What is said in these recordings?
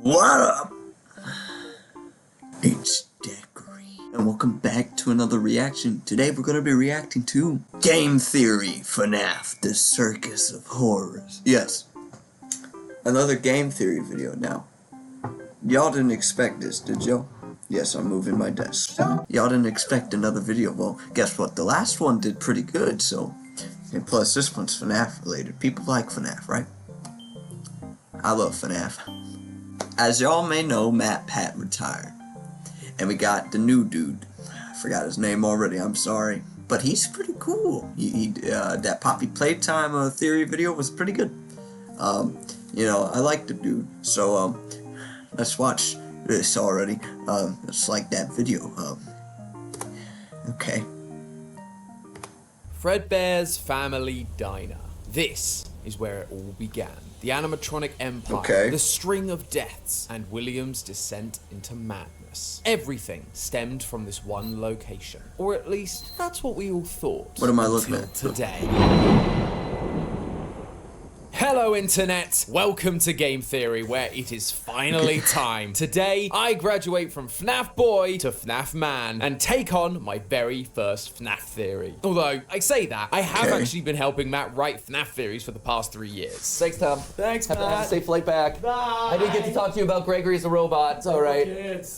What up? It's Decory, and welcome back to another reaction. Today we're gonna be reacting to Game Theory FNAF, the Circus of Horrors. Yes, another Game Theory video. Now, y'all didn't expect this, did y'all? Yes, I'm moving my desk. Y'all didn't expect another video. Well, guess what? The last one did pretty good, so... And plus, this one's FNAF related. People like FNAF, right? I love FNAF. As y'all may know, Pat retired. And we got the new dude. I forgot his name already, I'm sorry. But he's pretty cool. That Poppy Playtime theory video was pretty good. You know, I like the dude. So, let's watch this already. Let's like that video. Okay. FREDBEARS Family Diner. This is where it all began. The animatronic empire, the string of deaths, and William's descent into madness. Everything stemmed from this one location. Or at least, that's what we all thought. What am I looking at? Today. Hello Internet! Welcome to Game Theory, where it is finally time. Today, I graduate from FNAF boy to FNAF man, and take on my very first FNAF theory. Although, I say that, I have actually been helping Matt write FNAF theories for the past 3 years. Thanks, Tom. Thanks, Matt. Have a safe flight back. Bye. I didn't get to talk to you about Gregory as a robot. It's alright.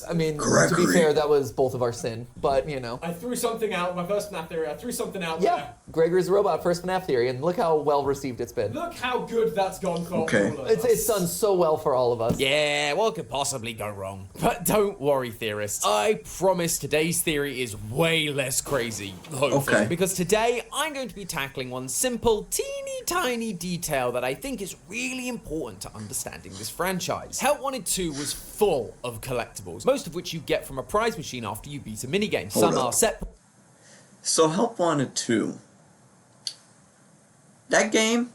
I mean, to be fair, that was both of our sin, but you know. I threw something out, my first FNAF theory, I threw something out Yeah, there. Gregory as a robot, first FNAF theory, and look how well received it's been. Look how good that's gone for all of us. It's done so well for all of us. Yeah, what could possibly go wrong? But don't worry, theorists. I promise today's theory is way less crazy, hopefully. Because today, I'm going to be tackling one simple, teeny tiny detail that I think is really important to understanding this franchise. Help Wanted 2 was full of collectibles, most of which you get from a prize machine after you beat a minigame. Some are set... So Help Wanted 2. That game...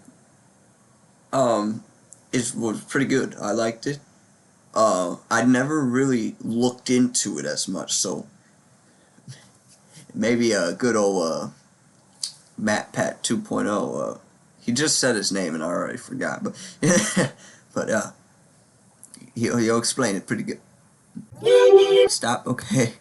was pretty good. I liked it. I never really looked into it as much, so maybe a good old Pat 2.0. He just said his name and I already forgot, but he'll explain it pretty good. Stop. Okay.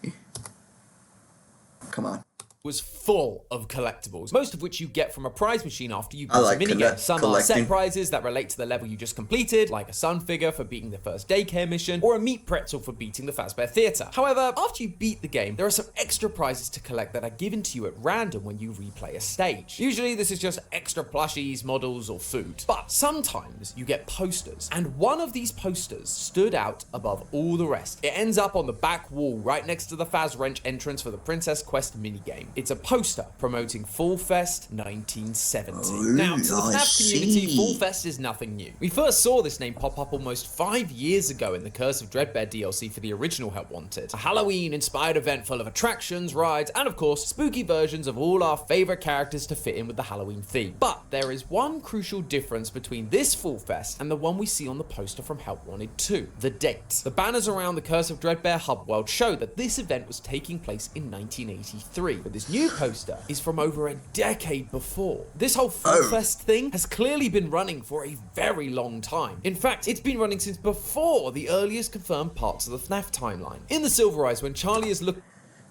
Come on. Was full of collectibles, most of which you get from a prize machine after you beat a minigame. Some are set prizes that relate to the level you just completed, like a sun figure for beating the first daycare mission, or a meat pretzel for beating the Fazbear Theater. However, after you beat the game, there are some extra prizes to collect that are given to you at random when you replay a stage. Usually this is just extra plushies, models, or food. But sometimes you get posters, and one of these posters stood out above all the rest. It ends up on the back wall right next to the Faz Wrench entrance for the Princess Quest minigame. It's a poster promoting Fall Fest 1970. Now, to the FNAF community, Fall Fest is nothing new. We first saw this name pop up almost 5 years ago in the Curse of Dreadbear DLC for the original Help Wanted. A Halloween-inspired event full of attractions, rides, and of course, spooky versions of all our favorite characters to fit in with the Halloween theme. But there is one crucial difference between this Fall Fest and the one we see on the poster from Help Wanted 2, the date. The banners around the Curse of Dreadbear hub world show that this event was taking place in 1983, but this new poster is from over a decade before. This whole Fall Fest thing has clearly been running for a very long time. In fact, it's been running since before the earliest confirmed parts of the FNAF timeline. In the Silver Eyes, when Charlie is looking...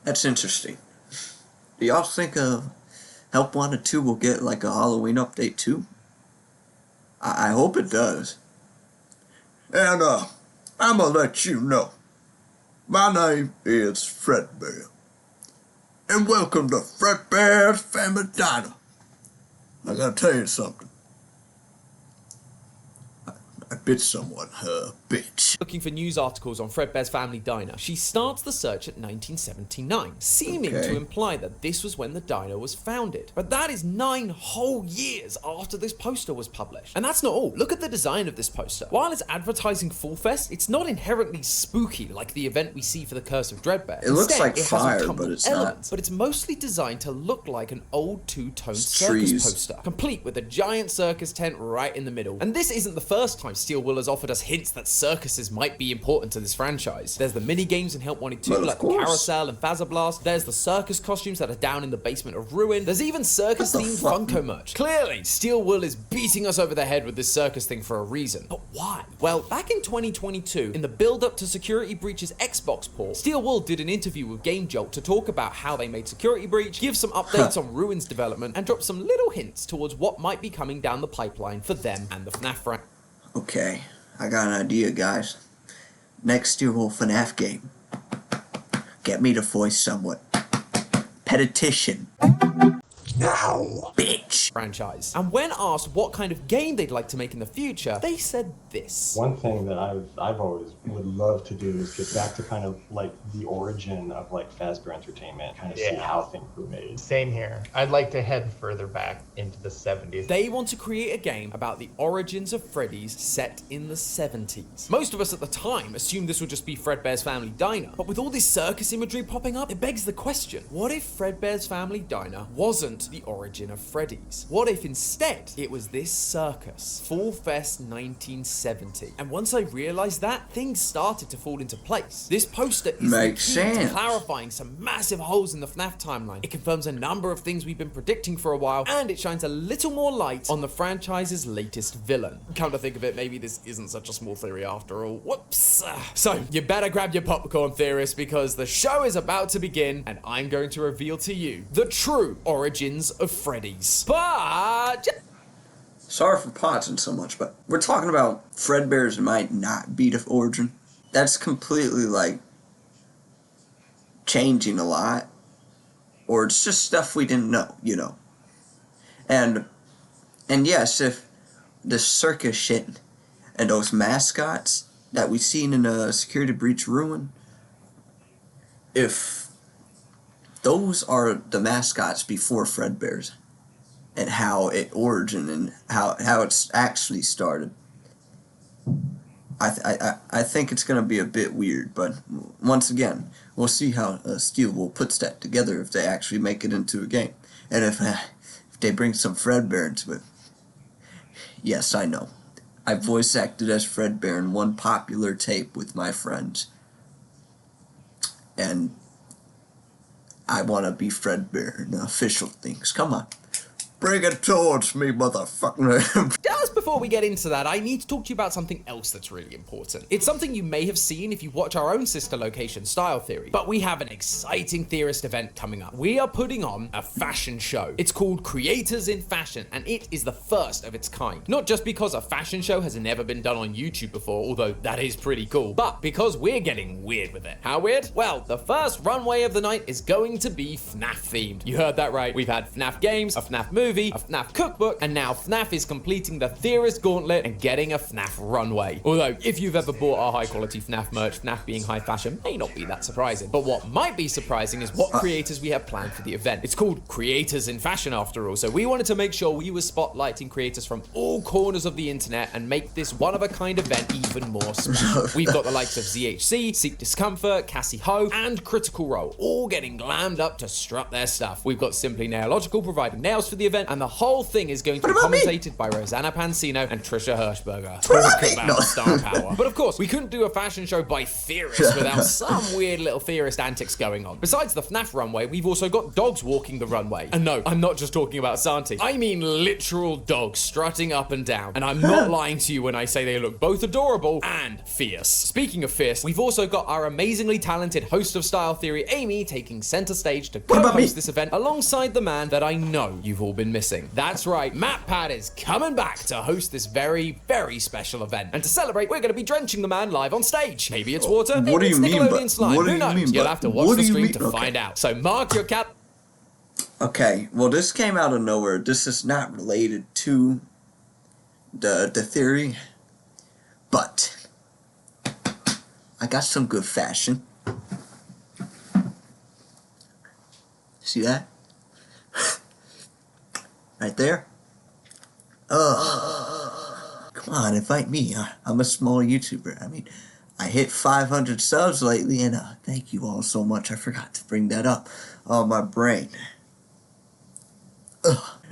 That's interesting. Do y'all think Help Wanted 2 will get like a Halloween update too? I hope it does. And I'm gonna let you know. My name is FREDBEARS. And welcome to FREDBEARS Family Diner. I gotta tell you something. I bit someone, bitch. Looking for news articles on FREDBEARS Family Diner, she starts the search at 1979, seeming to imply that this was when the diner was founded. But that is 9 whole years after this poster was published. And that's not all. Look at the design of this poster. While it's advertising Fall Fest, it's not inherently spooky like the event we see for the Curse of Dreadbear. It looks like fire, but it's not. But it's mostly designed to look like an old two-tone circus poster, complete with a giant circus tent right in the middle. And this isn't the first time Steel Wool has offered us hints that circuses might be important to this franchise. There's the mini games in Help Wanted 2, like the Carousel and Phaser Blast. There's the circus costumes that are down in the basement of Ruin. There's even circus-themed Funko merch. Clearly, Steel Wool is beating us over the head with this circus thing for a reason. But why? Well, back in 2022, in the build-up to Security Breach's Xbox port, Steel Wool did an interview with Game Jolt to talk about how they made Security Breach, give some updates on Ruin's development, and drop some little hints towards what might be coming down the pipeline for them and the FNAF franchise. Okay, I got an idea, guys. Next Steel Wool FNAF game. Get me to voice someone. Petition. Now, bitch. Franchise. And when asked what kind of game they'd like to make in the future, they said this. One thing that I've always would love to do is get back to kind of like the origin of like Fazbear Entertainment, kind of see how things were made. Same here. I'd like to head further back into the 70s. They want to create a game about the origins of Freddy's set in the 70s. Most of us at the time assumed this would just be Fredbear's Family Diner, but with all this circus imagery popping up, it begs the question, what if Fredbear's Family Diner wasn't the origin of Freddy's? What if instead it was this circus, Fall Fest 1970? And once I realized that, things started to fall into place. This poster is the key to clarifying some massive holes in the FNAF timeline. It confirms a number of things we've been predicting for a while, and it shines a little more light on the franchise's latest villain. Come to think of it, maybe this isn't such a small theory after all. Whoops. So, you better grab your popcorn, theorists, because the show is about to begin, and I'm going to reveal to you the true origins of Freddy's. But... sorry for pausing so much, but we're talking about Fredbear's might not be the origin. That's completely, like, changing a lot. Or it's just stuff we didn't know, you know. And yes, if the circus shit and those mascots that we've seen in a Security Breach Ruin, if those are the mascots before Fredbear's, and how it origin and how it's actually started, I think it's gonna be a bit weird. But once again, we'll see how Steel Wool puts that together if they actually make it into a game, and if they bring some Fredbear into it. Yes, I know. I voice acted as Fredbear in one popular tape with my friends, and I want to be Fredbear in official things. Come on. Bring it towards me, motherfucker. Just before we get into that, I need to talk to you about something else that's really important. It's something you may have seen if you watch our own sister location, Style Theory, but we have an exciting theorist event coming up. We are putting on a fashion show. It's called Creators in Fashion, and it is the first of its kind. Not just because a fashion show has never been done on YouTube before, although that is pretty cool, but because we're getting weird with it. How weird? Well, the first runway of the night is going to be FNAF themed. You heard that right. We've had FNAF games, a FNAF movie, a FNAF cookbook, and now FNAF is completing the theorist gauntlet and getting a FNAF runway. Although, if you've ever bought our high quality FNAF merch, FNAF being high fashion may not be that surprising. But what might be surprising is what creators we have planned for the event. It's called Creators in Fashion after all, so we wanted to make sure we were spotlighting creators from all corners of the internet and make this one-of-a-kind event even more special. We've got the likes of ZHC, Seek Discomfort, Cassie Ho, and Critical Role, all getting glammed up to strut their stuff. We've got Simply Nailogical providing nails for the event, and the whole thing is going to be commentated by Rosanna Pansino and Trisha Hirschberger. Talk about star power. But of course, we couldn't do a fashion show by theorists without some weird little theorist antics going on. Besides the FNAF runway, we've also got dogs walking the runway. And no, I'm not just talking about Santi. I mean literal dogs strutting up and down. And I'm not lying to you when I say they look both adorable and fierce. Speaking of fierce, we've also got our amazingly talented host of Style Theory, Amy, taking center stage to co-host this event alongside the man that I know you've all been missing. That's right, MatPat is coming back to host this very, very special event. And to celebrate, we're going to be drenching the man live on stage. Maybe it's water, maybe it's Nickelodeon slime. Who knows? You'll have to watch the stream to find out. So mark your cat. Okay, well, this came out of nowhere. This is not related to the theory, but I got some good fashion. See that? Right there? Come on, invite me. I'm a small YouTuber. I mean, I hit 500 subs lately, and thank you all so much. I forgot to bring that up. Oh, my brain.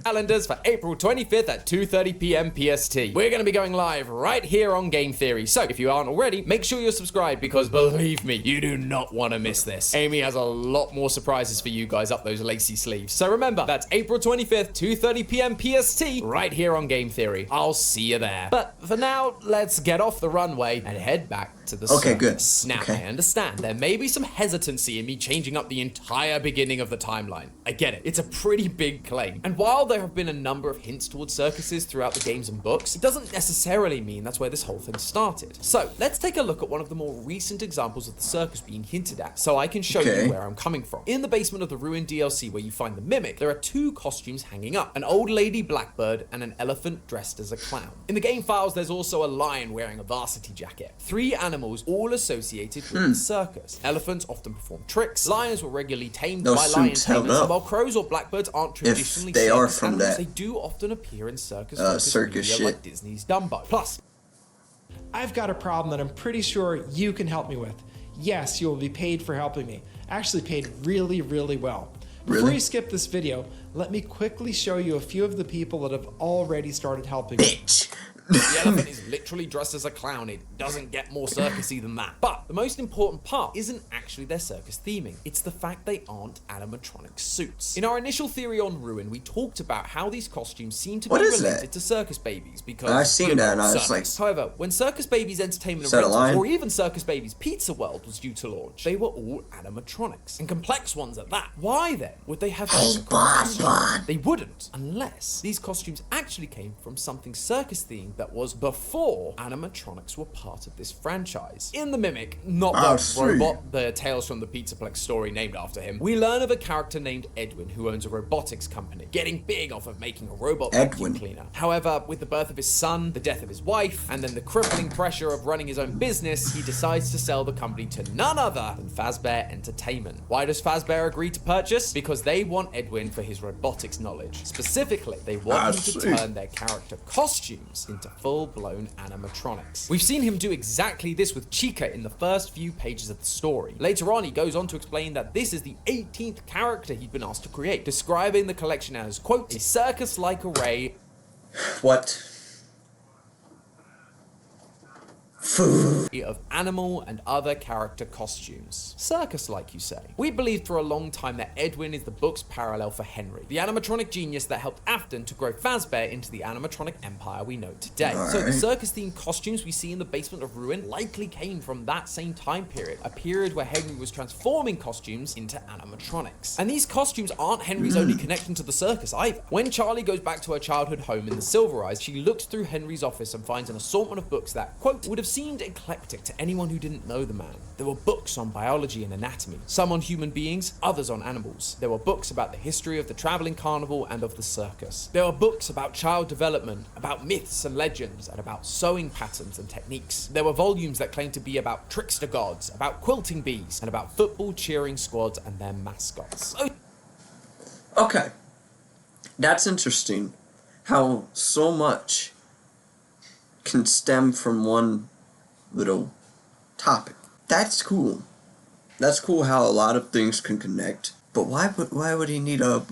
Calendars for April 25th at 2:30 p.m. PST. We're going to be going live right here on Game Theory. So if you aren't already, make sure you're subscribed because believe me, you do not want to miss this. Amy has a lot more surprises for you guys up those lacy sleeves. So remember, that's April 25th, 2:30 p.m. PST, right here on Game Theory. I'll see you there. But for now, let's get off the runway and head back to the circus. Now, I understand there may be some hesitancy in me changing up the entire beginning of the timeline. I get it. It's a pretty big claim. And while there have been a number of hints towards circuses throughout the games and books, it doesn't necessarily mean that's where this whole thing started. So let's take a look at one of the more recent examples of the circus being hinted at so I can show you where I'm coming from. In the basement of the Ruin DLC where you find the Mimic, there are two costumes hanging up, an old lady blackbird and an elephant dressed as a clown. In the game files, there's also a lion wearing a varsity jacket. Three animals all associated with the circus. Elephants often perform tricks, lions were regularly tamed by lion tamers, and while crows or blackbirds aren't traditionally seen as animals, they do often appear in circus media like Disney's Dumbo. Plus, I've got a problem that I'm pretty sure you can help me with. Yes, you will be paid for helping me. Actually paid really, really well. Before you skip this video, let me quickly show you a few of the people that have already started helping me. The elephant is literally dressed as a clown. It doesn't get more circusy than that. But the most important part isn't actually their circus theming. It's the fact they aren't animatronic suits. In our initial theory on Ruin, we talked about how these costumes seem to be related to circus babies because I've seen that and I was like, however, when Circus Babies Entertainment and Rentals, or even Circus Babies Pizza World was due to launch, they were all animatronics, and complex ones at that. Why then would they have costumes? They wouldn't, unless these costumes actually came from something circus themed that was before animatronics were part of this franchise. In the Mimic, not the robot, the Tales from the Pizzaplex story named after him, we learn of a character named Edwin who owns a robotics company, getting big off of making a robot vacuum cleaner. However, with the birth of his son, the death of his wife, and then the crippling pressure of running his own business, he decides to sell the company to none other than Fazbear Entertainment. Why does Fazbear agree to purchase? Because they want Edwin for his robotics knowledge. Specifically, they want him to turn their character costumes into full-blown animatronics. We've seen him do exactly this with Chica in the first few pages of the story. Later on, he goes on to explain that this is the 18th character he'd been asked to create, describing the collection as, quote, a circus-like array of animal and other character costumes. Circus-like, you say? We believed for a long time that Edwin is the book's parallel for Henry, the animatronic genius that helped Afton to grow Fazbear into the animatronic empire we know today. So the circus-themed costumes we see in the basement of Ruin likely came from that same time period, a period where Henry was transforming costumes into animatronics. And these costumes aren't Henry's only connection to the circus either. When Charlie goes back to her childhood home in the Silver Eyes, she looks through Henry's office and finds an assortment of books that, quote, would have seemed eclectic to anyone who didn't know the man. There were books on biology and anatomy, some on human beings, others on animals. There were books about the history of the traveling carnival and of the circus. There were books about child development, about myths and legends, and about sewing patterns and techniques. There were volumes that claimed to be about trickster gods, about quilting bees, and about football cheering squads and their mascots. Okay, that's interesting. How so much can stem from one little topic. That's cool. That's cool how a lot of things can connect. But why would he need a...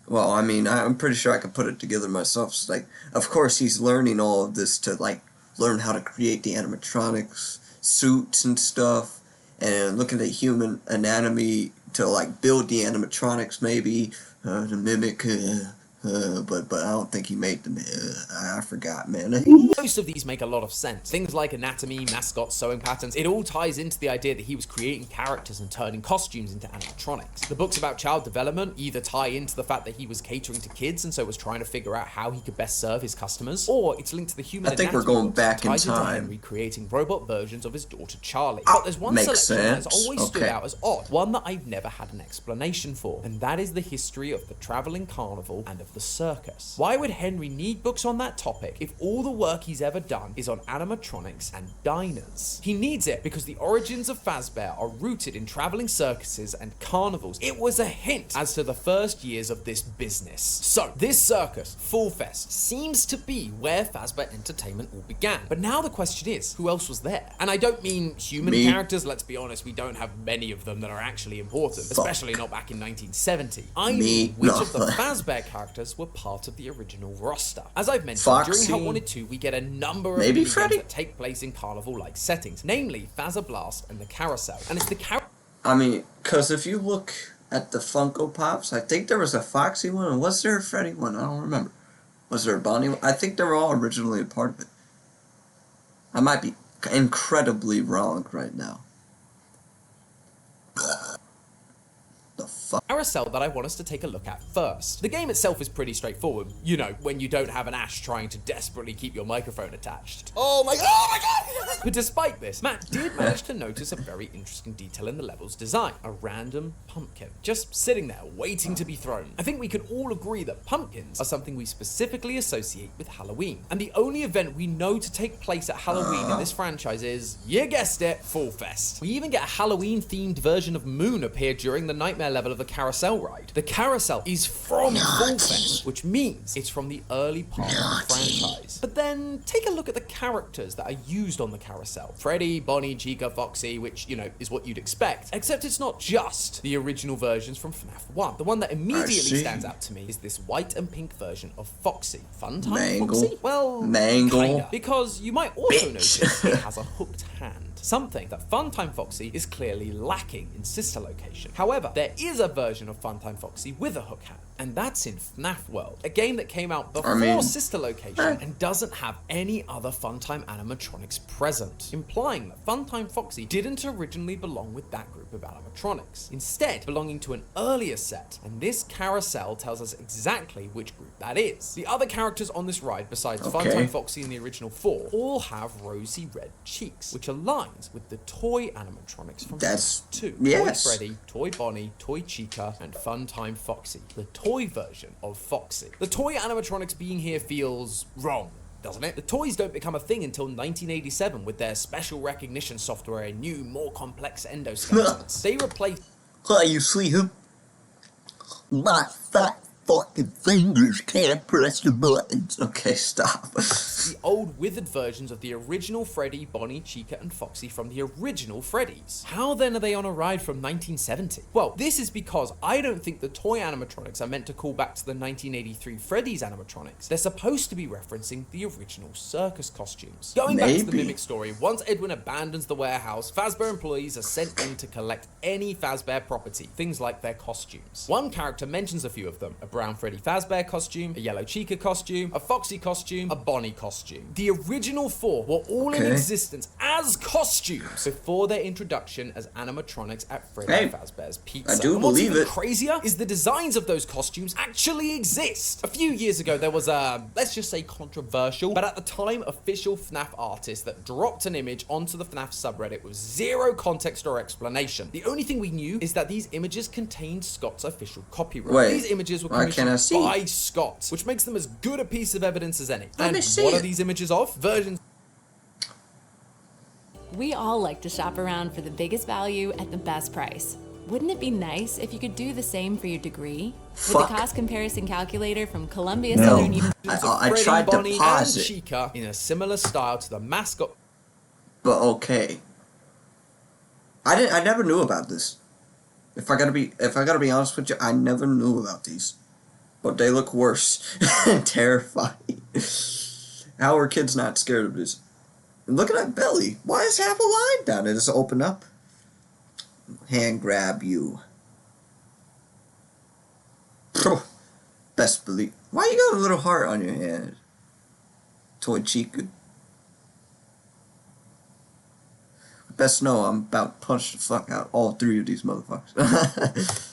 Well, I mean, I'm pretty sure I could put it together myself. It's like, of course, he's learning all of this to, like, learn how to create the animatronics, suits and stuff, and looking at human anatomy to, like, build the animatronics, maybe, to mimic... but I don't think he made them. I forgot, man. Most of these make a lot of sense. Things like anatomy, mascots, sewing patterns, it all ties into the idea that he was creating characters and turning costumes into animatronics. The books about child development either tie into the fact that he was catering to kids and so was trying to figure out how he could best serve his customers, or it's linked to the human anatomy. I think we're going back in time. Henry creating robot versions of his daughter Charlie. But there's one selection that has always stood out as odd, one that I've never had an explanation for, and that is the history of the traveling carnival and of the circus. Why would Henry need books on that topic if all the work he's ever done is on animatronics and diners? He needs it because the origins of Fazbear are rooted in traveling circuses and carnivals. It was a hint as to the first years of this business. So, this circus, Fall Fest, seems to be where Fazbear Entertainment all began. But now the question is, who else was there? And I don't mean human characters, let's be honest, we don't have many of them that are actually important, especially not back in 1970. I mean, which of the Fazbear characters characters were part of the original roster. As I've mentioned, Foxy. during Hot Wanted 2, we get a number of Maybe minigames Freddy? that take place in carnival-like settings, namely Faza Blast and the Carousel. And it's the I mean, because if you look at the Funko Pops, I think there was a Foxy one, and was there a Freddy one? I don't remember. Was there a Bonnie one? I think they were all originally a part of it. I might be incredibly wrong right now. The fuck? Carousel that I want us to take a look at first. The game itself is pretty straightforward. You know, when you don't have an Ash trying to desperately keep your microphone attached. Oh my god! But despite this, Matt did manage to notice a very interesting detail in the level's design. A random pumpkin. Just sitting there, waiting to be thrown. I think we can all agree that pumpkins are something we specifically associate with Halloween. And the only event we know to take place at Halloween in this franchise is, you guessed it, Fall Fest. We even get a Halloween-themed version of Moon appear during the Nightmare level of the Carousel ride. The Carousel is from Fall Fest, which means it's from the early part of the franchise. But then, take a look at the characters that are used on the Carousel. Freddy, Bonnie, Chica, Foxy, which, you know, is what you'd expect. Except it's not just the original versions from FNAF 1. The one that immediately stands out to me is this white and pink version of Foxy. Funtime Foxy? Well, kinda. Because you might also notice it has a hooked hand. Something that Funtime Foxy is clearly lacking in Sister Location. However, there is a version of Funtime Foxy with a hook hand, and that's in FNAF World, a game that came out before Sister Location and doesn't have any other Funtime animatronics present, implying that Funtime Foxy didn't originally belong with that group of animatronics, instead belonging to an earlier set, and this carousel tells us exactly which group that is. The other characters on this ride, besides Funtime Foxy and the original 4, all have rosy red cheeks, which aligns with the toy animatronics from FNAF 2. Yes. Toy Freddy, Toy Bonnie, Toy Chica, and Funtime Foxy, the toy version of Foxy. The toy animatronics being here feels wrong, doesn't it? The toys don't become a thing until 1987 with their special recognition software and new, more complex endoskeletons. They replace... Hi, you see him? My fat fucking fingers can't press the buttons. Okay, stop. the old withered versions of the original Freddy, Bonnie, Chica, and Foxy from the original Freddy's. How then are they on a ride from 1970? Well, this is because I don't think the toy animatronics are meant to call back to the 1983 Freddy's animatronics. They're supposed to be referencing the original Circus costumes. Going back to the Mimic story, once Edwin abandons the warehouse, Fazbear employees are sent in to collect any Fazbear property, things like their costumes. One character mentions a few of them: a brown Freddy Fazbear costume, a yellow Chica costume, a Foxy costume, a Bonnie costume. The original four were all in existence as costumes before their introduction as animatronics at Freddy Fazbear's Pizza. I do believe it. What's even crazier is the designs of those costumes actually exist. A few years ago, there was a, let's just say controversial, but at the time, official FNAF artist that dropped an image onto the FNAF subreddit with zero context or explanation. The only thing we knew is that these images contained Scott's official copyright. These images were commissioned by Scott, which makes them as good a piece of evidence as any. And what are these images of? Versions. We all like to shop around for the biggest value at the best price. Wouldn't it be nice if you could do the same for your degree? With the cost comparison calculator from Columbia Southern University. I tried to pause it. Chica in a similar style to the mascot. But okay. I never knew about this. If I gotta be honest with you, I never knew about these. But they look worse and terrifying. How are kids not scared of this? And look at that belly. Why is half a line down? It just open up. Hand grab you. Best believe. Why you got a little heart on your hand? Toy Chica. Best know I'm about to punch the fuck out all three of these motherfuckers.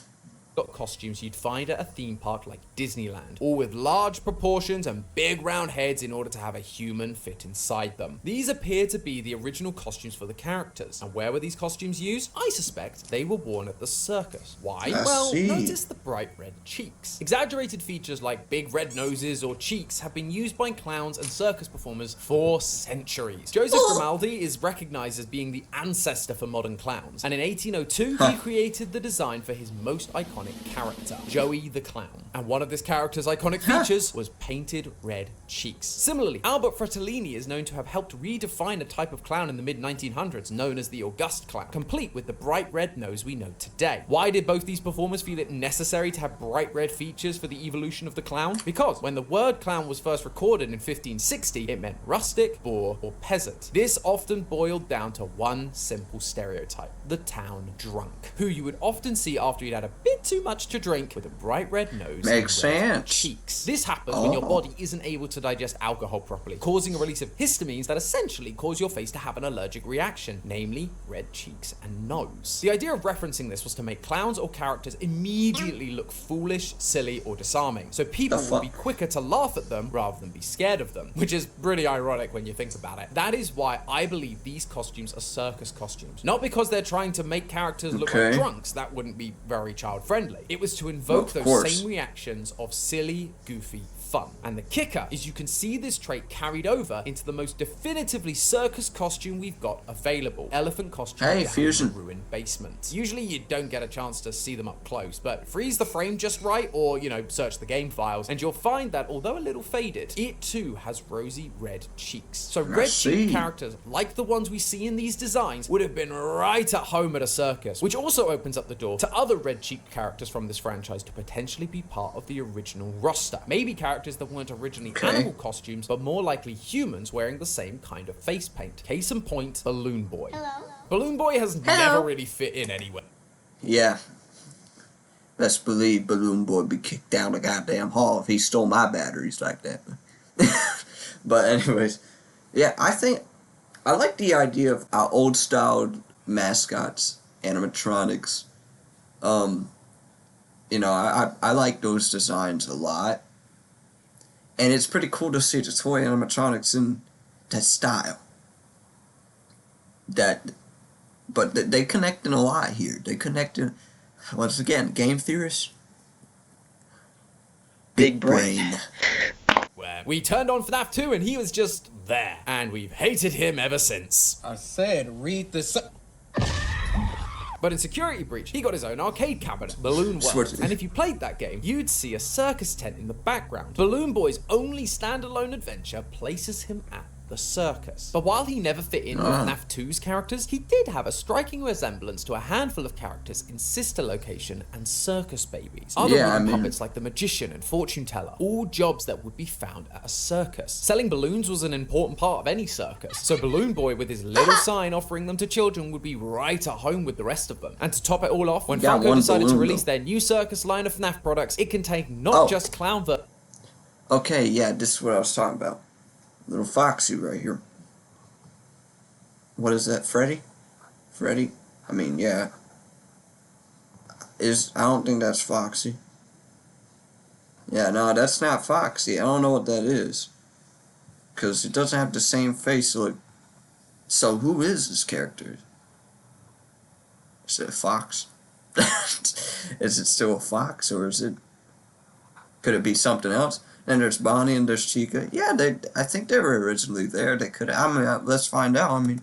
Costumes you'd find at a theme park like Disneyland, all with large proportions and big round heads in order to have a human fit inside them. These appear to be the original costumes for the characters. And where were these costumes used? I suspect they were worn at the circus. Why? Notice the bright red cheeks. Exaggerated features like big red noses or cheeks have been used by clowns and circus performers for centuries. Joseph Grimaldi is recognized as being the ancestor for modern clowns, and in 1802 he created the design for his most iconic iconic character, Joey the Clown. And one of this character's iconic features was painted red cheeks. Similarly, Albert Fratellini is known to have helped redefine a type of clown in the mid-1900s known as the August clown, complete with the bright red nose we know today. Why did both these performers feel it necessary to have bright red features for the evolution of the clown? Because when the word clown was first recorded in 1560, it meant rustic, boor, or peasant. This often boiled down to one simple stereotype: the town drunk, who you would often see after you'd had a bit too much to drink with a bright red nose and red cheeks. This happens when your body isn't able to digest alcohol properly, causing a release of histamines that essentially cause your face to have an allergic reaction, namely red cheeks and nose. The idea of referencing this was to make clowns or characters immediately look foolish, silly, or disarming, so people would be quicker to laugh at them rather than be scared of them, which is pretty ironic when you think about it. That is why I believe these costumes are circus costumes. Not because they're trying to make characters look like drunks, that wouldn't be very child friendly. It was to invoke those same reactions of silly, goofy fun. And the kicker is you can see this trait carried over into the most definitively circus costume we've got available. Elephant costume down in the ruined basement. Usually you don't get a chance to see them up close, but freeze the frame just right, or, you know, search the game files, and you'll find that although a little faded, it too has rosy red cheeks. So red cheek characters, like the ones we see in these designs, would have been right at home at a circus, which also opens up the door to other red cheek characters from this franchise to potentially be part of the original roster. Maybe characters that weren't originally animal costumes, but more likely humans wearing the same kind of face paint. Case in point, Balloon Boy. Hello. Balloon Boy has never really fit in anywhere. Yeah. Best believe Balloon Boy be kicked down the goddamn hall if he stole my batteries like that. But anyways, yeah, I like the idea of our old style mascots, animatronics. You know, I like those designs a lot. And it's pretty cool to see the toy animatronics in that style. But they connect in a lot here. They connect in, once again, game theorists. Big brain. Where we turned on FNAF 2 and he was just there. And we've hated him ever since. I said, read this. But in Security Breach, he got his own arcade cabinet, Balloon World. And if you played that game, you'd see a circus tent in the background. Balloon Boy's only standalone adventure places him at the circus. But while he never fit in with FNAF 2's characters, he did have a striking resemblance to a handful of characters in Sister Location and Circus Babies. Other wooden puppets like the Magician and Fortune Teller, all jobs that would be found at a circus. Selling balloons was an important part of any circus, so Balloon Boy with his little sign offering them to children would be right at home with the rest of them. And to top it all off, when Funko decided to release their new circus line of FNAF products, it contained not just clown Okay, yeah, this is what I was talking about. Little Foxy right here. What is that, Freddy? Freddy? I mean, yeah. I don't think that's Foxy. Yeah, no, that's not Foxy. I don't know what that is. Because it doesn't have the same face look. So who is this character? Is it a fox? Is it still a fox, or is it... Could it be something else? And there's Bonnie and there's Chica. Yeah, I think they were originally there. They could. I mean, let's find out. I mean,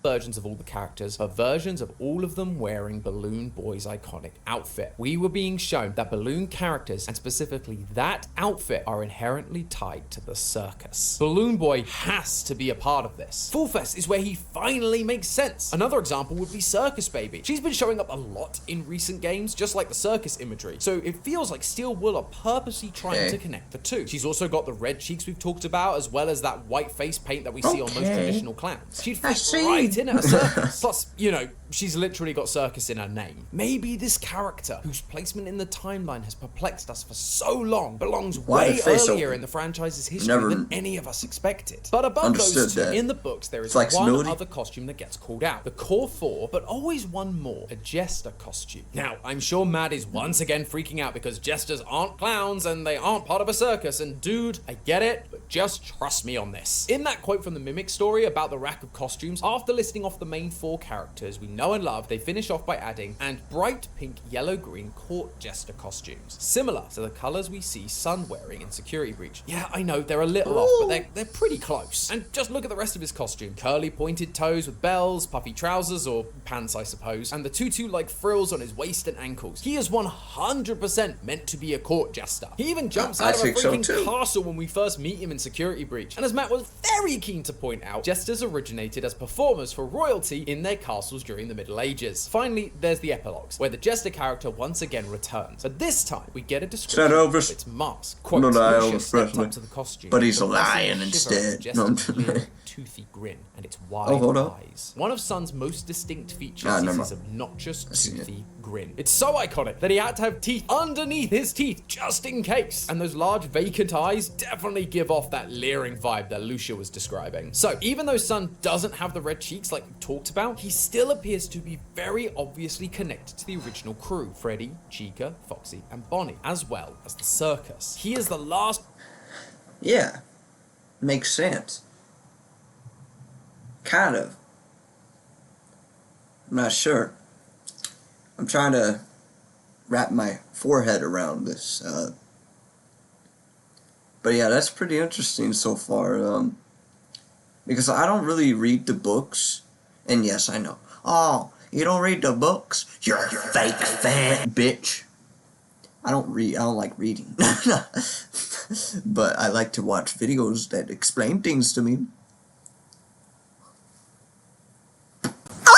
versions of all the characters, but versions of all of them wearing Balloon Boy's iconic outfit. We were being shown that Balloon characters, and specifically that outfit, are inherently tied to the circus. Balloon Boy has to be a part of this. Fall Fest is where he finally makes sense. Another example would be Circus Baby. She's been showing up a lot in recent games, just like the circus imagery, so it feels like Steel Wool are purposely trying to connect the two. She's also got the red cheeks we've talked about, as well as that white face paint that we see on most traditional clowns. She'd fit right in at a circus. Plus, you know, she's literally got circus in her name. Maybe this character, whose placement in the timeline has perplexed us for so long, belongs way earlier in the franchise's history than any of us expected. But above those two, in the books, there is one other costume that gets called out. The core four, but always one more, a jester costume. Now, I'm sure Matt is once again freaking out because jesters aren't clowns and they aren't part of a circus, and dude, I get it, but Just trust me on this. In that quote from the Mimic story about the rack of costumes, after listing off the main 4 characters we know and love, they finish off by adding, and bright pink, yellow, green court jester costumes, similar to the colors we see Sun wearing in Security Breach. Yeah, I know, they're a little off, but they're pretty close. And just look at the rest of his costume. Curly pointed toes with bells, puffy trousers, or pants I suppose, and the tutu-like frills on his waist and ankles. He is 100% meant to be a court jester. He even jumps out of a freaking castle when we first meet him in Security Breach. And as Matt was very keen to point out, jesters originated as performers for royalty in their castles during the Middle Ages. Finally, there's the epilogues, where the jester character once again returns. But this time, we get a description of its mask. Quote, Lucia stepped up to the costume, but he's a lion instead. No, toothy grin and its wide eyes. One of Sun's most distinct features is his obnoxious toothy grin. It's so iconic that he had to have teeth underneath his teeth just in case. And those large vacant eyes definitely give off that leering vibe that Lucia was describing. So even though Sun doesn't have the red cheeks like we talked about, he still appears to be very obviously connected to the original crew, Freddy, Chica, Foxy, and Bonnie, as well as the Circus. He is the last... Yeah, makes sense. Kind of. I'm not sure. I'm trying to wrap my forehead around this. But yeah, that's pretty interesting so far. Because I don't really read the books. And yes, I know. Oh, you don't read the books? You're a fake fan, bitch. I don't like reading. But I like to watch videos that explain things to me.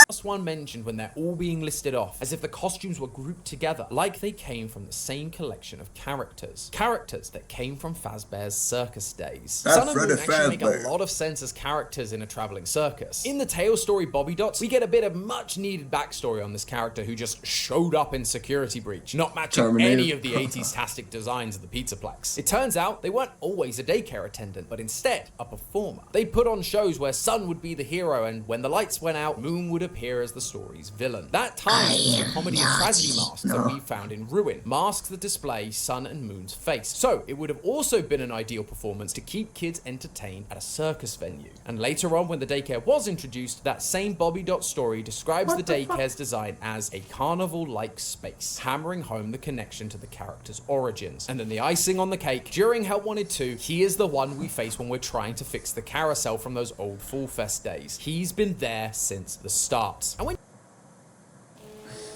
Last one mentioned when they're all being listed off, as if the costumes were grouped together, like they came from the same collection of characters. Characters that came from Fazbear's circus days. Sun and Moon actually make a lot of sense as characters in a traveling circus. In the Tale story Bobby Dots, we get a bit of much needed backstory on this character who just showed up in Security Breach, not matching any of the 80s-tastic designs of the Pizzaplex. It turns out they weren't always a daycare attendant, but instead a performer. They put on shows where Sun would be the hero, and when the lights went out, Moon would appear as the story's villain. That ties the comedy and tragedy masks that we found in Ruin, masks that display Sun and Moon's face. So it would have also been an ideal performance to keep kids entertained at a circus venue. And later on, when the daycare was introduced, that same Bobby Dot story describes the daycare's design as a carnival-like space, hammering home the connection to the character's origins. And then the icing on the cake, during Help Wanted 2, he is the one we face when we're trying to fix the carousel from those old Fall Fest days. He's been there since the start. And when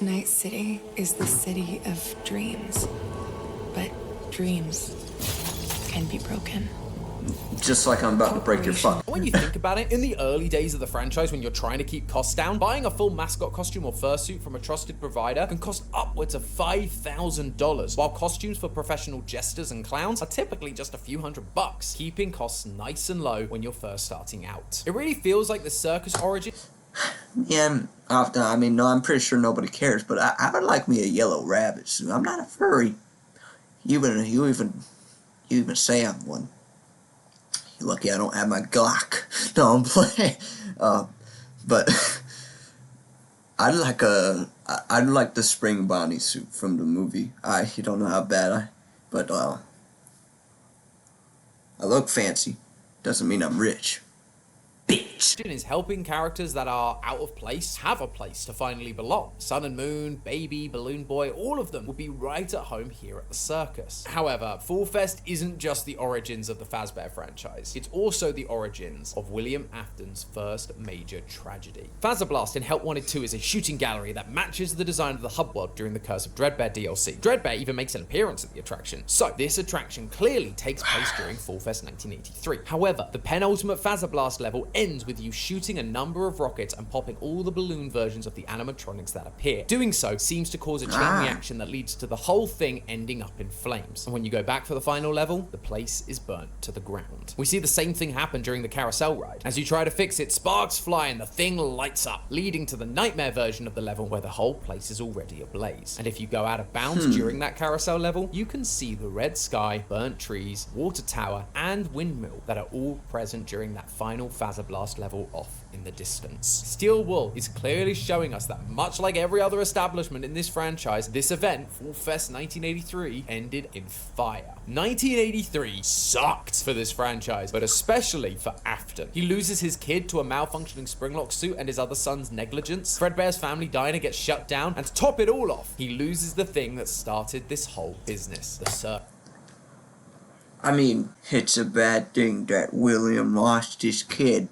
Night City is the city of dreams, but dreams can be broken. Just like I'm about to break your fuck. When you think about it, in the early days of the franchise when you're trying to keep costs down, buying a full mascot costume or fursuit from a trusted provider can cost upwards of $5,000, while costumes for professional jesters and clowns are typically just a few $100, keeping costs nice and low when you're first starting out. It really feels like the circus origin... Yeah, I mean, no, I'm pretty sure nobody cares, but I would like me a yellow rabbit suit. I'm not a furry. You even say I'm one. You're lucky I don't have my Glock. No, I'm playing. But I'd like the Spring Bonnie suit from the movie. You don't know how bad but I look fancy. Doesn't mean I'm rich. Is helping characters that are out of place have a place to finally belong. Sun and Moon, Baby, Balloon Boy, all of them will be right at home here at the circus. However, Fall Fest isn't just the origins of the Fazbear franchise. It's also the origins of William Afton's first major tragedy. Fazablast in Help Wanted 2 is a shooting gallery that matches the design of the hub world during the Curse of Dreadbear DLC. Dreadbear even makes an appearance at the attraction. So this attraction clearly takes place during Fall Fest 1983. However, the penultimate Fazablast level ends with you shooting a number of rockets and popping all the balloon versions of the animatronics that appear. Doing so seems to cause a chain reaction that leads to the whole thing ending up in flames. And when you go back for the final level, the place is burnt to the ground. We see the same thing happen during the carousel ride. As you try to fix it, sparks fly and the thing lights up, leading to the nightmare version of the level where the whole place is already ablaze. And if you go out of bounds during that carousel level, you can see the red sky, burnt trees, water tower, and windmill that are all present during that final Fazablast level off in the distance. Steel Wool is clearly showing us that much like every other establishment in this franchise, this event, Fall Fest 1983, ended in fire. 1983 sucked for this franchise, but especially for Afton. He loses his kid to a malfunctioning Springlock suit and his other son's negligence. Fredbear's family diner gets shut down, and to top it all off, he loses the thing that started this whole business, the circus. I mean, it's a bad thing that William lost his kid.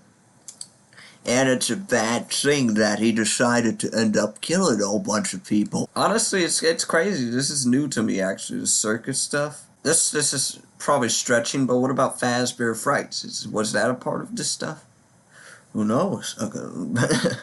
And it's a bad thing that he decided to end up killing a whole bunch of people. Honestly, it's crazy. This is new to me, actually, the circus stuff. This is probably stretching, but what about Fazbear Frights? Was that a part of this stuff? Who knows? Okay.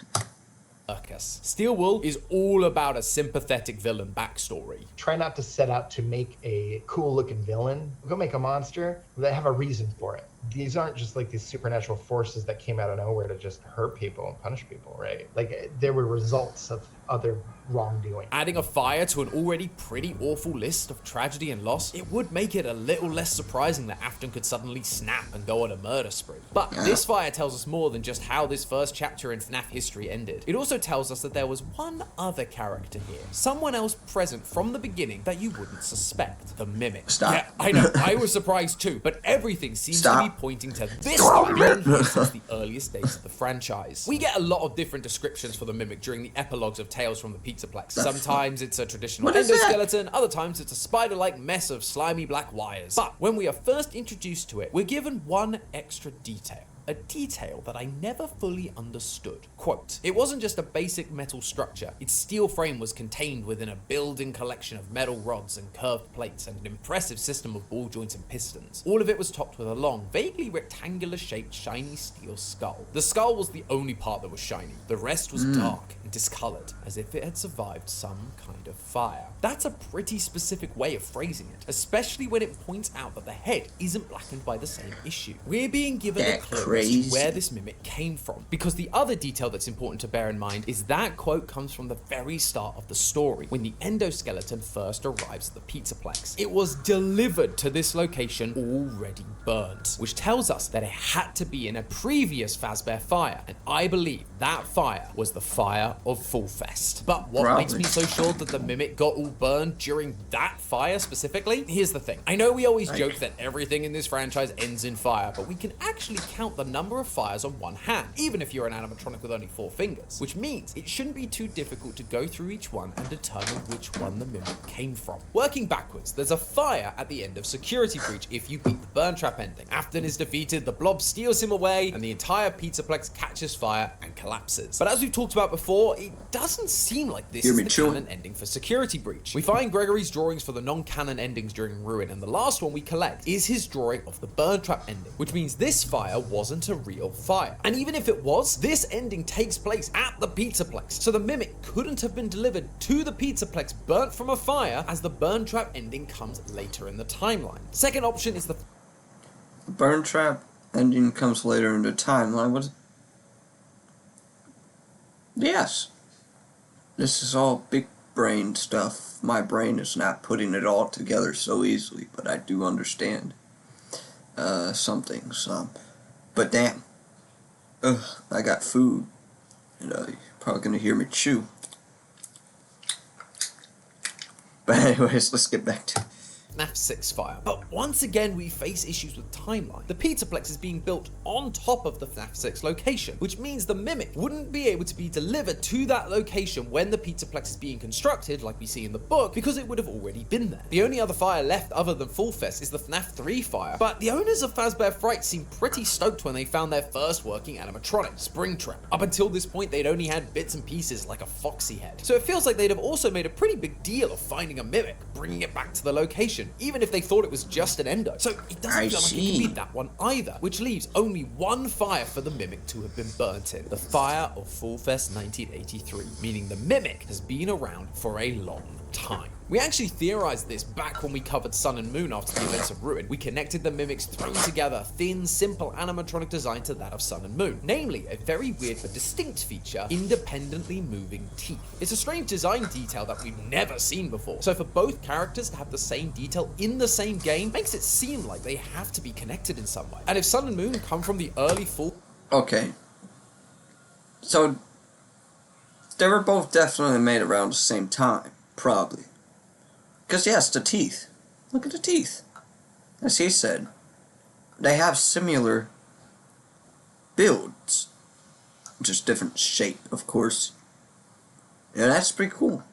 Circus. Steel Wool is all about a sympathetic villain backstory. Try not to set out to make a cool looking villain. Go make a monster that have a reason for it. These aren't just like these supernatural forces that came out of nowhere to just hurt people and punish people, right? Like there were results of other wrongdoing. Adding a fire to an already pretty awful list of tragedy and loss, it would make it a little less surprising that Afton could suddenly snap and go on a murder spree. But this fire tells us more than just how this first chapter in FNAF history ended. It also tells us that there was one other character here, someone else present from the beginning that you wouldn't suspect, the Mimic. Stop. Yeah, I know, I was surprised too, but everything seems to be pointing to this guy being here since the earliest days of the franchise. We get a lot of different descriptions for the Mimic during the epilogues of Tales from the Pizzaplex. Sometimes it's a traditional endoskeleton, other times it's a spider-like mess of slimy black wires. But when we are first introduced to it, we're given one extra detail. A detail that I never fully understood. Quote, it wasn't just a basic metal structure. Its steel frame was contained within a building collection of metal rods and curved plates and an impressive system of ball joints and pistons. All of it was topped with a long, vaguely rectangular shaped shiny steel skull. The skull was the only part that was shiny. The rest was dark and discolored, as if it had survived some kind of fire. That's a pretty specific way of phrasing it, especially when it points out that the head isn't blackened by the same issue. We're being given a clue as to where this Mimic came from, because the other detail that's important to bear in mind is that quote comes from the very start of the story, when the endoskeleton first arrives at the Pizzaplex. It was delivered to this location already burnt, which tells us that it had to be in a previous Fazbear fire, and I believe that fire was the fire of Fall Fest. But what makes me so sure that the Mimic got all burned during that fire specifically? Here's the thing. I know we always joke that everything in this franchise ends in fire, but we can actually count the number of fires on one hand, even if you're an animatronic with only 4 fingers, which means it shouldn't be too difficult to go through each one and determine which one the Mimic came from. Working backwards, there's a fire at the end of Security Breach if you beat the burn trap ending. Afton is defeated, the blob steals him away, and the entire Pizzaplex catches fire and collapses. But as we've talked about before, it doesn't seem like this is the canon ending for Security Breach. We find Gregory's drawings for the non-canon endings during Ruin, and the last one we collect is his drawing of the burn trap ending, which means this fire wasn't a real fire. And even if it was, this ending takes place at the Pizzaplex, so the Mimic couldn't have been delivered to the Pizzaplex burnt from a fire, as the burn trap ending comes later in the timeline. Second option is the burn trap ending comes later in the timeline. Yes. This is all big brain stuff. My brain is not putting it all together so easily, but I do understand some things. But damn. I got food. And you're probably gonna hear me chew. But anyways, let's get back to FNAF 6 fire. But once again, we face issues with timeline. The Pizzaplex is being built on top of the FNAF 6 location, which means the Mimic wouldn't be able to be delivered to that location when the Pizzaplex is being constructed, like we see in the book, because it would have already been there. The only other fire left other than Fall Fest is the FNAF 3 fire, but the owners of Fazbear Fright seemed pretty stoked when they found their first working animatronic, Springtrap. Up until this point, they'd only had bits and pieces like a foxy head. So it feels like they'd have also made a pretty big deal of finding a Mimic, bringing it back to the location, even if they thought it was just an endo. So it doesn't feel like it could be that one either, which leaves only one fire for the Mimic to have been burnt in. The fire of Fall Fest 1983, meaning the Mimic has been around for a long time. We actually theorized this back when we covered Sun and Moon after the events of Ruin. We connected the Mimic's thrown together, thin, simple animatronic design to that of Sun and Moon. Namely, a very weird but distinct feature, independently moving teeth. It's a strange design detail that we've never seen before. So for both characters to have the same detail in the same game makes it seem like they have to be connected in some way. And if Sun and Moon come from the early Fall... Okay. So, they were both definitely made around the same time, probably. Because, yes, the teeth. Look at the teeth. As he said, they have similar builds. Just different shape, of course. Yeah, that's pretty cool.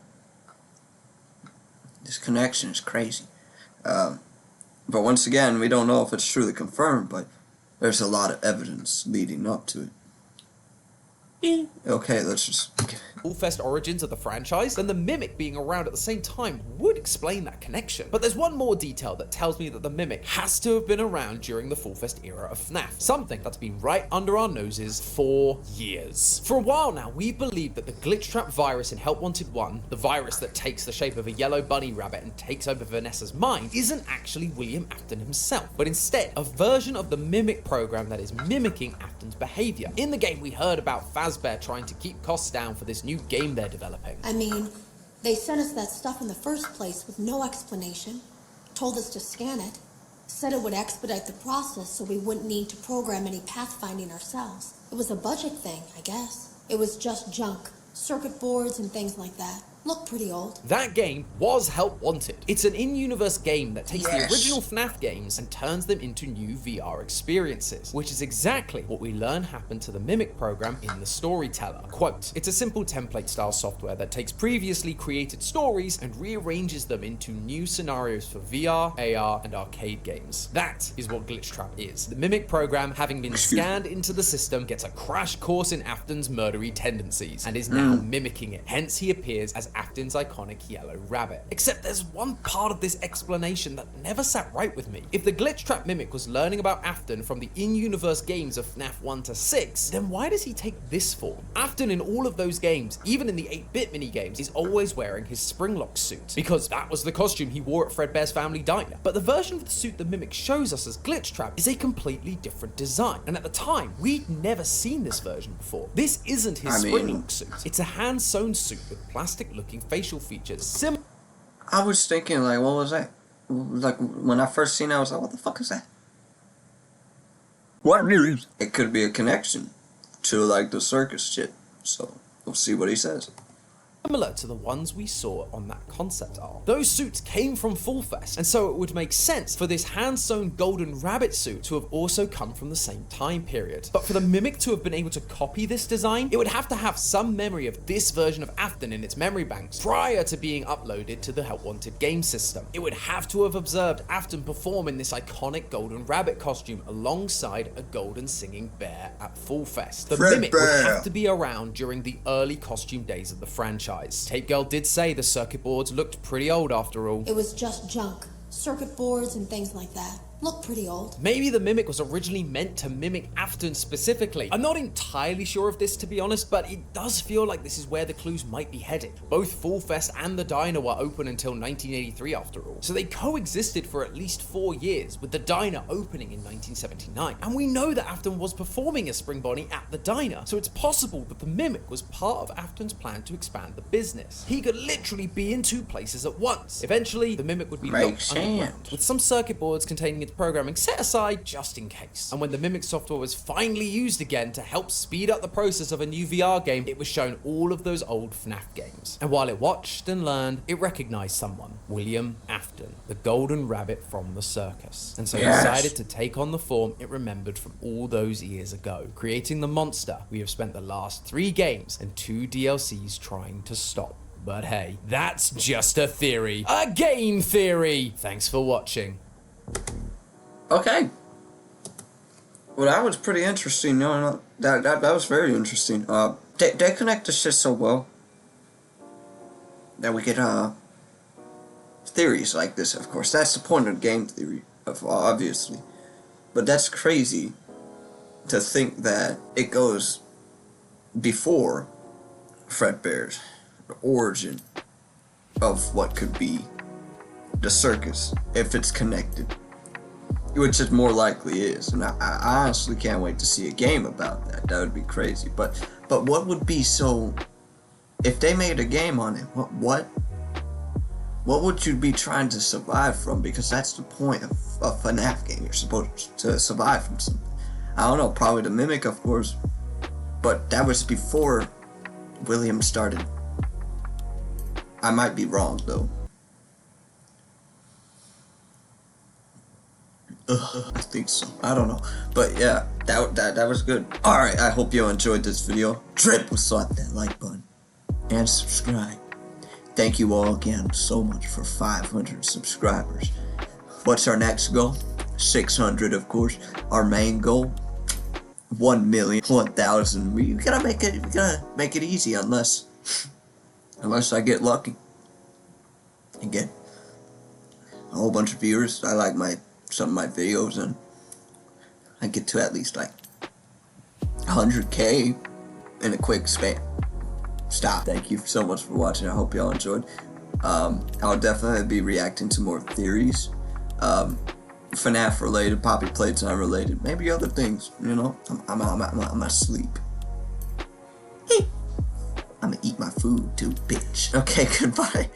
This connection is crazy. But once again, we don't know if it's truly confirmed, but there's a lot of evidence leading up to it. Okay, let's just... Fullfest origins of the franchise, then the Mimic being around at the same time would explain that connection. But there's one more detail that tells me that the Mimic has to have been around during the Fullfest era of FNAF, something that's been right under our noses for years. For a while now, we believed that the glitch trap virus in Help Wanted 1, the virus that takes the shape of a yellow bunny rabbit and takes over Vanessa's mind, isn't actually William Afton himself, but instead a version of the Mimic program that is mimicking Afton's behavior. In the game, we heard about FazBear trying to keep costs down for this new game they're developing. I mean, they sent us that stuff in the first place with no explanation, told us to scan it, said it would expedite the process so we wouldn't need to program any pathfinding ourselves. It was a budget thing, I guess. It was just junk, circuit boards and things like that. Looked pretty old. That game was Help Wanted. It's an in-universe game that takes the original FNAF games and turns them into new VR experiences, which is exactly what we learn happened to the Mimic program in The Storyteller. Quote, it's a simple template-style software that takes previously created stories and rearranges them into new scenarios for VR, AR, and arcade games. That is what Glitch Trap is. The Mimic program, having been scanned into the system, gets a crash course in Afton's murdery tendencies and is now mimicking it. Hence, he appears as Afton's iconic yellow rabbit. Except there's one part of this explanation that never sat right with me. If the Glitch Trap Mimic was learning about Afton from the in-universe games of FNAF 1 to 6, then why does he take this form? Afton in all of those games, even in the 8-bit minigames, is always wearing his Springlock suit, because that was the costume he wore at Fredbear's family diner. But the version of the suit the Mimic shows us as Glitch Trap is a completely different design, and at the time, we'd never seen this version before. This isn't his Springlock suit. It's a hand-sewn suit with plastic-looking facial features. I was thinking, like, what was that? Like, when I first seen it, I was like, what the fuck is that? What is? It could be a connection to, like, the circus shit. So, we'll see what he says. Similar to the ones we saw on that concept art. Those suits came from Fullfest, and so it would make sense for this hand-sewn golden rabbit suit to have also come from the same time period. But for the Mimic to have been able to copy this design, it would have to have some memory of this version of Afton in its memory banks prior to being uploaded to the Help Wanted game system. It would have to have observed Afton perform in this iconic golden rabbit costume alongside a golden singing bear at Fullfest. The Mimic would have to be around during the early costume days of the franchise. Tape Girl did say the circuit boards looked pretty old after all. It was just junk, circuit boards and things like that. Looked pretty old. Maybe the Mimic was originally meant to mimic Afton specifically. I'm not entirely sure of this, to be honest, but it does feel like this is where the clues might be headed. Both Fullfest and the diner were open until 1983 after all, so they coexisted for at least 4 years, with the diner opening in 1979. And we know that Afton was performing as Spring Bonnie at the diner, so it's possible that the Mimic was part of Afton's plan to expand the business. He could literally be in 2 places at once. Eventually, the Mimic would be locked underground, with some circuit boards containing its programming set aside just in case. And when the Mimic software was finally used again to help speed up the process of a new VR game, it was shown all of those old FNAF games. And while it watched and learned, it recognized someone, William Afton, the golden rabbit from the circus. And so it decided to take on the form it remembered from all those years ago, creating the monster we have spent the last 3 games and 2 DLCs trying to stop. But hey, that's just a theory. A game theory! Thanks for watching. Okay. Well, that was pretty interesting. No, that was very interesting. They connect the shit so well that we get theories like this. Of course, that's the point of game theory, obviously. But that's crazy to think that it goes before FREDBEARS, the origin of what could be the circus, if it's connected. Which it more likely is, and I honestly can't wait to see a game about that. That would be crazy. But what would be so? If they made a game on it, what would you be trying to survive from? Because that's the point of a FNAF game. You're supposed to survive from something. I don't know. Probably the Mimic, of course. but that was before William started. I might be wrong though. I think so. I don't know, but yeah, that was good. All right, I hope you enjoyed this video. Triple slap that like button and subscribe. Thank you all again so much for 500 subscribers. What's our next goal? 600, of course. Our main goal, 1 million, 1,000. We gotta make it easy, unless I get lucky and get a whole bunch of viewers. I like some of my videos, and I get to at least like 100K in a quick span. Stop. Thank you so much for watching. I hope y'all enjoyed. I'll definitely be reacting to more theories, FNAF related, Poppy Playtime related, maybe other things. You know, I'm asleep. I'm gonna eat my food too, bitch. Okay, goodbye.